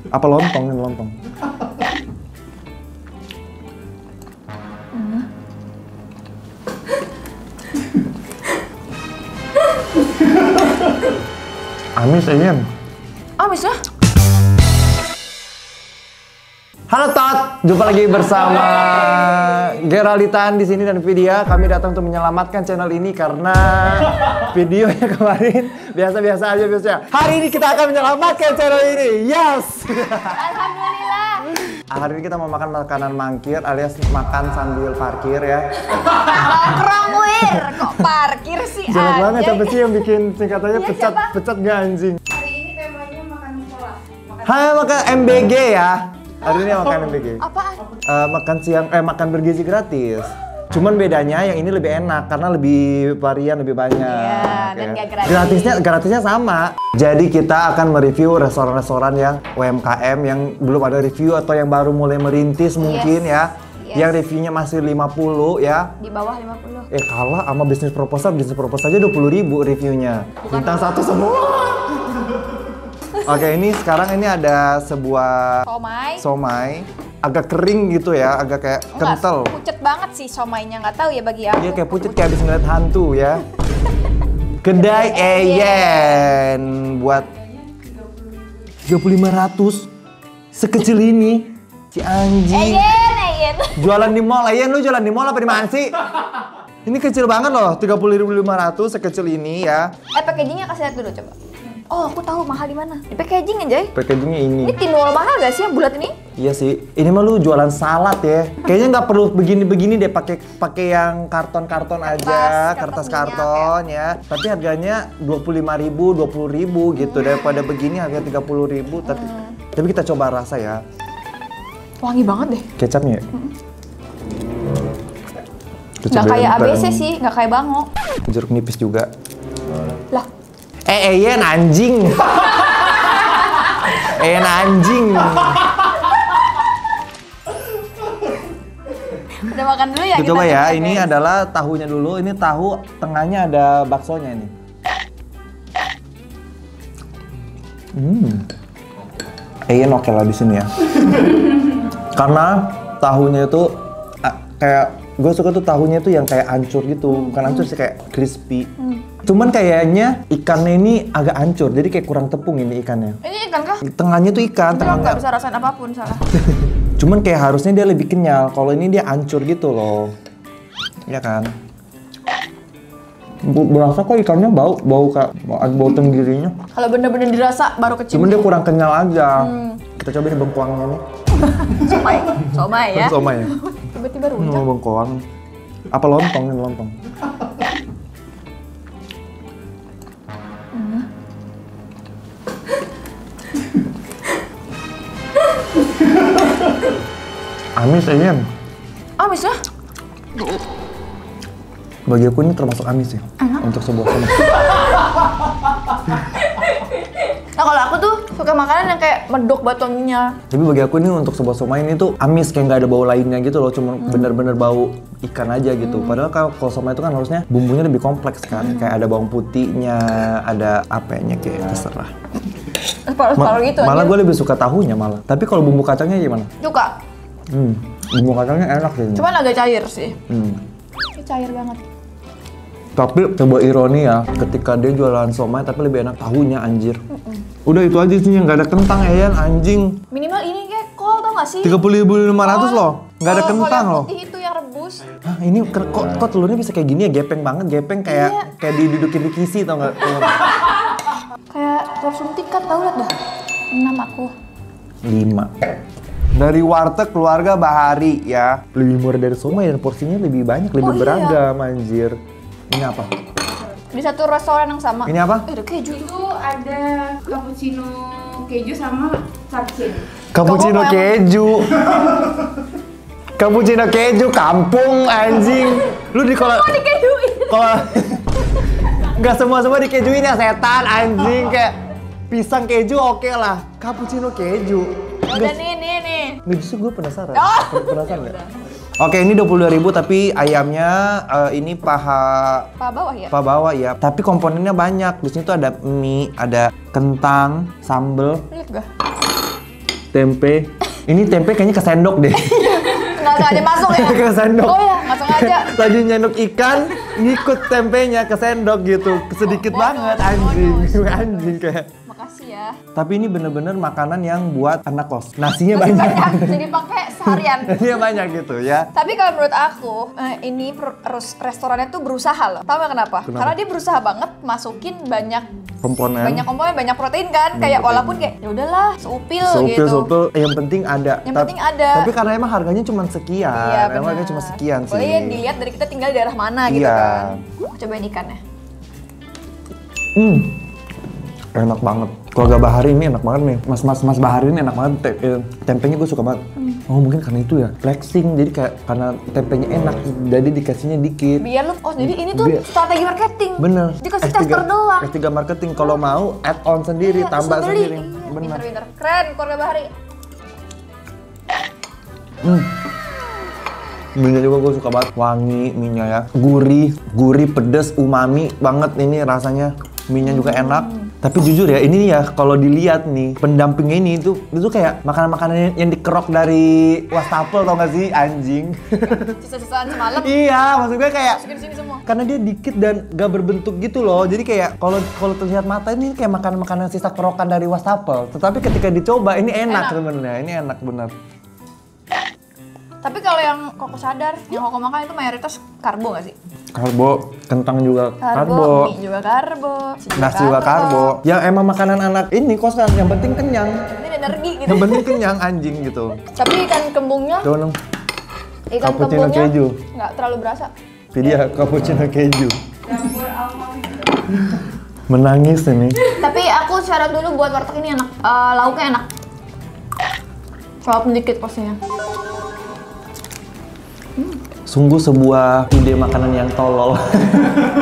Apa lontong? Ini lontong. Amis aja. Amis lah. Halo Tot, jumpa lagi bersama Geralitan di sini dan Vidya. Kami datang untuk menyelamatkan channel ini karena videonya kemarin biasa-biasa aja biasanya. Hari ini kita akan menyelamatkan channel ini. Yes. Alhamdulillah. Hari ini kita mau makan makanan mangkir alias makan sambil parkir ya. Nongkrong wir, kok parkir sih Jelek aja. banget siapa sih yang bikin singkatannya Iya, pecat siapa? pecat gak anjing. Hari ini temanya makan sekolah. Hai makan MBG ya. Hari ini makan MBG. Apaan? Makan siang makan bergizi gratis. Cuman bedanya yang ini lebih enak karena lebih varian, lebih banyak. Iya, dan ya. gak gratis. Gratisnya sama. Jadi kita akan mereview restoran-restoran yang UMKM yang belum ada review atau yang baru mulai merintis mungkin ya. Yes. Yang reviewnya masih 50 ya. Di bawah 50. Kalah sama bisnis proposal aja 20.000 reviewnya. Bintang 1 semua. Oke, ini sekarang ini ada sebuah somai. Agak kering gitu ya, agak kayak kental. Pucet banget sih somainya, nggak tahu ya bagi aku. Iya kayak pucet kayak habis ngeliat hantu ya. Kedai Eyen buat 3.500 sekecil ini. Si anjing. Eyen. Jualan di mall, Eyen lu jualan di mall apa di mana sih? Ini kecil banget loh, 30.500 sekecil ini ya. Packagingnya kasih lihat dulu coba. Oh, aku tahu mahal di mana. Di packaging aja. Packagingnya ini. Ini tinol mahal gak sih yang bulat ini? Iya sih. Ini mah lu jualan salad ya. Kayaknya nggak perlu begini-begini deh, pakai yang karton-karton aja, kertas karton ya. Tapi harganya 25.000, 20.000 gitu daripada begini harga 30.000. Tapi kita coba rasa ya. Wangi banget deh. Kecapnya. Nggak kayak ABC sih, nggak kayak bangok. Jeruk nipis juga. Lah. Eyen anjing. Eyen anjing. Udah makan dulu ya? Kita coba ya, ini adalah tahunya dulu. Ini tahu, tengahnya ada baksonya ini. Eyen oke lah di sini ya. Karena tahunya itu kayak gue suka tuh tahunya tuh yang kayak hancur gitu, bukan hancur sih kayak crispy. Cuman kayaknya ikannya ini agak hancur, jadi kayak kurang tepung ini ikannya. Ini ikan kah? Tengahnya tuh ikan, Enggak, tengahnya. nggak bisa rasain apapun, salah. Cuman kayak harusnya dia lebih kenyal, kalau ini dia hancur gitu loh. Iya kan? Berasa kok ikannya bau tenggirinya. Kalau bener-bener dirasa baru kecium. Cuman dia kurang kenyal aja. Kita coba nih bengkoangnya nih. Somai ya. Somai ya. Tiba-tiba rujak. Bengkoang. Apa lontong ini lontong? Amis aja. Amis lah. Bagi aku ini termasuk amis ya. Untuk sebuah somai. Nah kalau aku tuh suka makanan yang kayak medok batonya. Tapi bagi aku ini untuk sebuah somai ini tuh amis, kayak nggak ada bau lainnya gitu loh, cuma bener-bener bau ikan aja gitu. Padahal kalau somai itu kan harusnya bumbunya lebih kompleks kan, kayak ada bawang putihnya, ada apanya kayak terserah. Separuh gitu Malah aja. gue lebih suka tahunya malah. Tapi kalau bumbu kacangnya gimana? Suka. Bumbu kacangnya enak sih. Cuman agak cair sih. Ini cair banget. Tapi coba ironi ya, ketika dia jualan somai tapi lebih enak tahunya anjir. Udah itu aja sih yang nggak ada kentang Eyen anjing. Minimal ini kayak kol tau gak sih? 30.500 loh, nggak ada kentang loh. Kol yang putih itu yang rebus. Hah, ini kok telurnya bisa kayak gini ya, gepeng banget, gepeng kayak didudukin di kisi tau nggak? Kayak telur suntikan tau liat dah. 6 aku. 5. Dari warteg keluarga Bahari ya. Lebih murah dari somai dan porsinya lebih banyak, lebih beragam anjir. Ini apa? Di satu restoran yang sama. Ini apa? Ada keju. Itu ada cappuccino keju sama cappuccino. Cappuccino Kamu keju. Cappuccino keju kampung anjing. Lu di kalau Dikejuin. nggak semua dikejuin ya setan anjing, kayak pisang keju oke lah. Cappuccino keju. Udah nih. Nggak, justru gue penasaran. Penasaran nggak? Oke, ini 22.000 tapi ayamnya ini paha bawah ya? paha bawah ya. Tapi komponennya banyak. Di sini tuh ada mie, ada kentang, sambel. Lihat gak? tempe. Ini tempe kayaknya kesendok deh. Nggak sengaja masuk ya? Ke sendok. Oh ya, nggak sengaja. Lagi nyendok ikan, ngikut tempenya ke sendok gitu. Sedikit banget anjing. Anjing kayak. Makasih ya. Tapi ini bener-bener makanan yang buat anak kos. Nasinya banyak. Jadi pakai seharian. Nasinya banyak gitu ya. Tapi kalau menurut aku, ini restorannya tuh berusaha loh. Tahu nggak kenapa? Karena dia berusaha banget masukin banyak Komponen. banyak protein kan. Kayak walaupun kayak ya udahlah seupil gitu. Seupil, yang penting ada. Yang penting ada. Tapi karena emang harganya cuma sekian. Iya, benar. Emang harganya cuma sekian sih. Boleh dilihat dari kita tinggal di daerah mana gitu Iya. kan. Aku cobain ikannya. Enak banget. Keluarga Bahari ini enak banget nih. Mas Bahari ini enak banget. Tempenya gue suka banget. Oh mungkin karena itu ya. Flexing. Jadi kayak karena tempenya enak. Jadi dikasihnya dikit. Biar lu, jadi ini tuh strategi marketing. Bener. Dikasih tester doang. S3 marketing. Kalau mau add on sendiri, Iya, tambah terus beli. sendiri. Iya, Bener. pinter-pinter. Keren keluarga Bahari. Mie juga gue suka banget. Wangi mie-nya ya. Gurih, pedes, umami banget ini rasanya. Mie-nya juga enak. Tapi jujur ya, ini ya kalau dilihat nih pendampingnya ini itu kayak makanan-makanan yang dikerok dari wastafel tau gak sih anjing? Sisa-sisaan semalam. Iya, maksud gue kayak Masukin sini semua. karena dia dikit dan gak berbentuk gitu loh. Jadi kayak kalau terlihat mata ini kayak makanan-makanan sisa kerokan dari wastafel. Tetapi ketika dicoba ini enak sebenarnya. Ini enak bener. Tapi kalau yang Koko sadar, yang Koko makan itu mayoritas karbo nggak sih? Karbo, kentang juga karbo. Mie juga karbo, Nasi juga karbo. Ya emang makanan anak ini kosan, yang penting kenyang. Ini energi gitu. Yang penting kenyang anjing gitu. Tapi ikan kembungnya, Dong, ikan cappuccino kembungnya keju. nggak terlalu berasa. Video cappuccino keju. Campur alfamart. Menangis ini. Tapi aku syarat dulu buat warteg ini enak, lauknya enak. Suap dikit porsinya. Sungguh sebuah ide makanan yang tolol.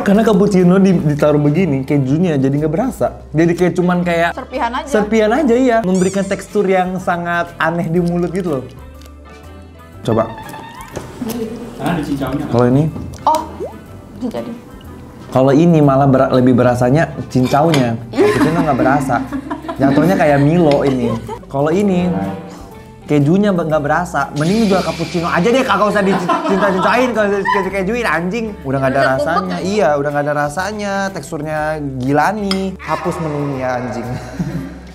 Karena cappuccino ditaruh begini, kejunya jadi nggak berasa. Jadi kayak cuman kayak Serpihan aja. serpihan aja iya. Memberikan tekstur yang sangat aneh di mulut gitu loh. Coba. Ada cincaunya. Kalau ini, Oh, jadi. kalau ini malah lebih berasanya cincaunya. Cappuccino nggak berasa. Jatuhnya kayak Milo ini. Kalau ini kejunya nggak berasa, mending jual cappuccino aja deh, kagak usah dicinta-cintain kalau keju-kejuin anjing. Udah nggak ada rasanya, iya udah nggak ada rasanya, teksturnya gila nih. Hapus menunya anjing.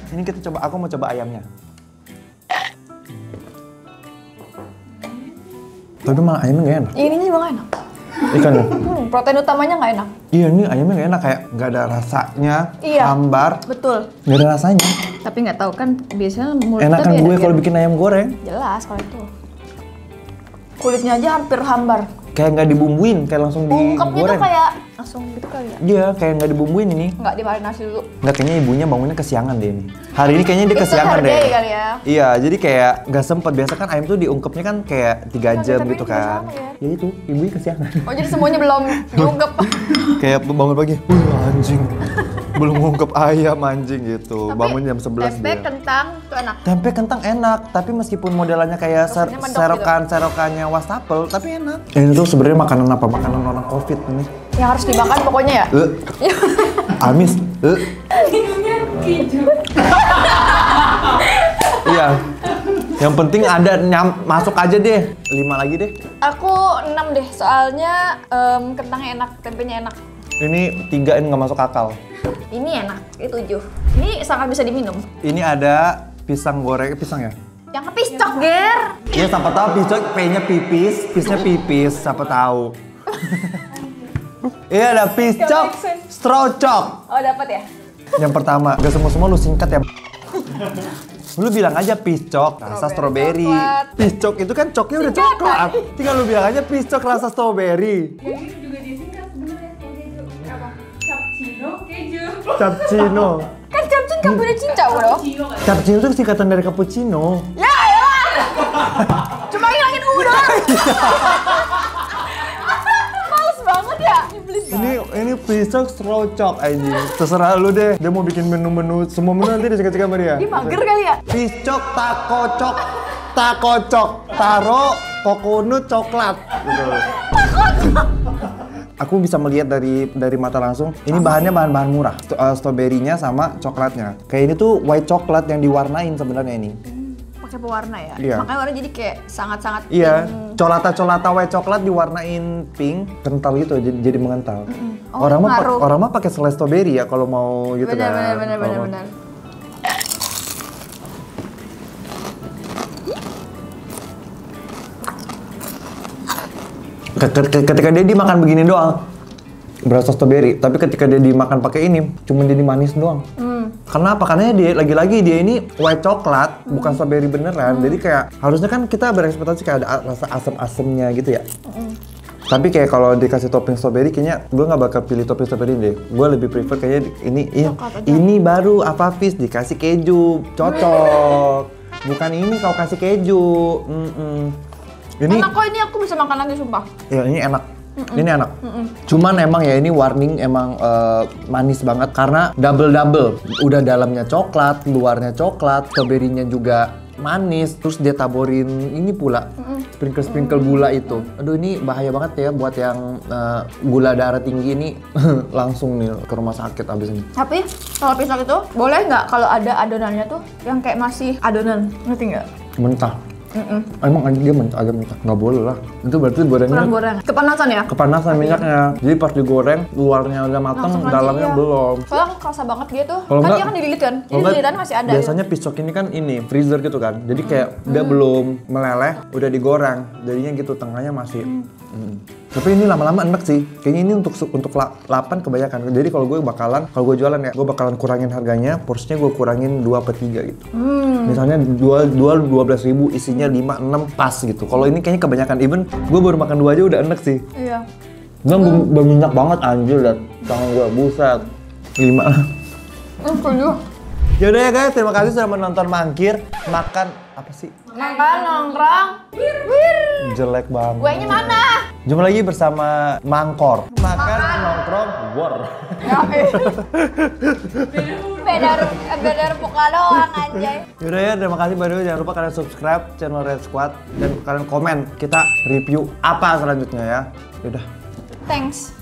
Ini kita coba, aku mau coba ayamnya. Tapi malah ayamnya nggak enak. Ini juga nggak enak. Ikannya? Protein utamanya nggak enak. Iya ini ayamnya nggak enak, kayak nggak ada rasanya, Iya. hambar, Betul. nggak ada rasanya. Tapi nggak tahu kan biasanya mulut Enakan kita gue beda. kalau bikin ayam goreng. Jelas kalau itu. Kulitnya aja hampir hambar. Kayak nggak dibumbuin, kayak langsung Ungkapnya tuh digoreng. kayak langsung gitu kali ya. Iya, kayak nggak dibumbuin ini. Nggak dimarinasi dulu. Nggak, kayaknya ibunya bangunnya kesiangan deh ini. Hari ini kayaknya dia Itu kesiangan deh. hargai kali ya. Iya, jadi kayak nggak sempet. Biasa kan ayam tuh diungkepnya kan kayak 3 jam tapi gitu juga kan. sama ya. Ya itu, ibunya kesiangan. Oh jadi semuanya belum diungkep. Kayak bangun pagi, anjing. Belum ngungkep ayam anjing gitu. Tapi Bangun jam 11 tempe, dia. kentang itu enak. Tempe kentang enak, tapi meskipun modelannya kayak Rasanya mendok serokannya wastafel, tapi enak. Ini tuh sebenarnya makanan apa? Makanan orang Covid ini. Yang harus dimakan pokoknya ya. Amis. Keju. Iya. Yang penting ada masuk aja deh. 5 lagi deh. Aku 6 deh, soalnya kentangnya enak, tempenya enak. Ini 3 ini nggak masuk akal. Ini enak, ini 7. Ini sangat bisa diminum. Ini ada pisang goreng, pisang ya? Yang piscok, Ger. Iya, siapa tahu pisang P-nya pipis, pisnya pipis, siapa tahu. Iya, ada piscok, strocok. Oh, dapat ya? Yang pertama, gak semua lu singkat ya. Lu bilang aja piscok rasa strawberry. coklat. Piscok itu kan coknya udah coklat. Tinggal lu bilang aja piscok rasa strawberry. Yang ini juga disingkat sebenarnya kalau keju. Apa? Cappuccino keju. Cappuccino. Kan capcin kan punya cincau bro. Cappuccino kan. Cappuccino itu singkatan dari cappuccino. Ya elah. Cuma ngilangin U doang. Males banget ya. Nyebelin banget. Ini piscok strocok anjing. Terserah lu deh. Dia mau bikin menu-menu, semua menu nanti dicek-cek sama dia. Dia mager kali ya? Piscok takocok, taro kokonut coklat. Gitu. Aku bisa melihat dari mata langsung. Ini bahannya bahan-bahan murah. Stroberinya sama coklatnya. Kayak ini tuh white coklat yang diwarnain sebenarnya ini. pakai pewarna ya. Iya. Makanya warna jadi kayak sangat-sangat Iya, pink. colata white coklat diwarnain pink, kental gitu, jadi mengental. Oh, ngaruh. Orang mah pakai selai strawberry ya kalau mau gitu Benar, kan. benar, Kalau mau- benar. Ketika dia dimakan begini doang, berasa strawberry. Tapi ketika dia dimakan pakai ini, cuma jadi manis doang. Kenapa? Karena dia lagi-lagi dia ini white coklat, bukan strawberry beneran. Jadi kayak harusnya kan kita berekspektasi kayak ada rasa asam-asamnya gitu ya. Tapi kayak kalau dikasih topping strawberry, kayaknya gue nggak bakal pilih topping strawberry deh. Gue lebih prefer kayaknya ini baru apa fish dikasih keju, cocok. Bukan ini kau kasih keju. Ini Enak kok, ini aku bisa makan lagi sumpah. ya ini enak. Ini enak. Cuman emang ya ini warning emang manis banget karena double. Udah dalamnya coklat, luarnya coklat, strawberry-nya juga manis, terus dia taborin ini pula sprinkle gula itu. Aduh ini bahaya banget ya buat yang gula darah tinggi ini langsung nih ke rumah sakit abis ini. Tapi kalau pisang itu boleh nggak kalau ada adonannya tuh yang kayak masih adonan, ngerti nggak? Mentah. Emang dia agak mentah, nggak boleh lah. Itu berarti gorengnya Kurang goreng. Kepanasan ya? kepanasan minyaknya. Jadi pas digoreng, luarnya udah mateng, Langsung aja, dalamnya iya. belum. Soalnya aku kerasa banget dia tuh. Kalau Kan enggak- dia kan dililit kan? Jadi Kalau nggak, lilitannya masih ada. biasanya pisok ini kan ini freezer gitu kan. Jadi kayak dia belum meleleh, udah digoreng. Jadinya gitu tengahnya masih. Tapi ini lama-lama enak sih. Kayaknya ini untuk 8 kebanyakan. Jadi kalau gue jualan ya, gue bakalan kurangin harganya. Porsinya gue kurangin 2/3 gitu. Misalnya jual 12.000, isinya 5-6 pas gitu. Kalau ini kayaknya kebanyakan. Even gue baru makan 2 aja udah enak sih. Iya. Berminyak banget anjir dan tangan gue buset. 5. Setuju. Yaudah ya guys, terima kasih sudah menonton Mangkir makan apa sih? Makan nongkrong. Wir. Jelek banget. Kuenya mana? Jumpa lagi bersama Mangkor. Makan nongkrong war. Ya, beda buka doang anjay. Yaudah ya, terima kasih baru. Jangan lupa kalian subscribe channel Red Squad dan kalian komen kita review apa selanjutnya ya. Yaudah. Thanks.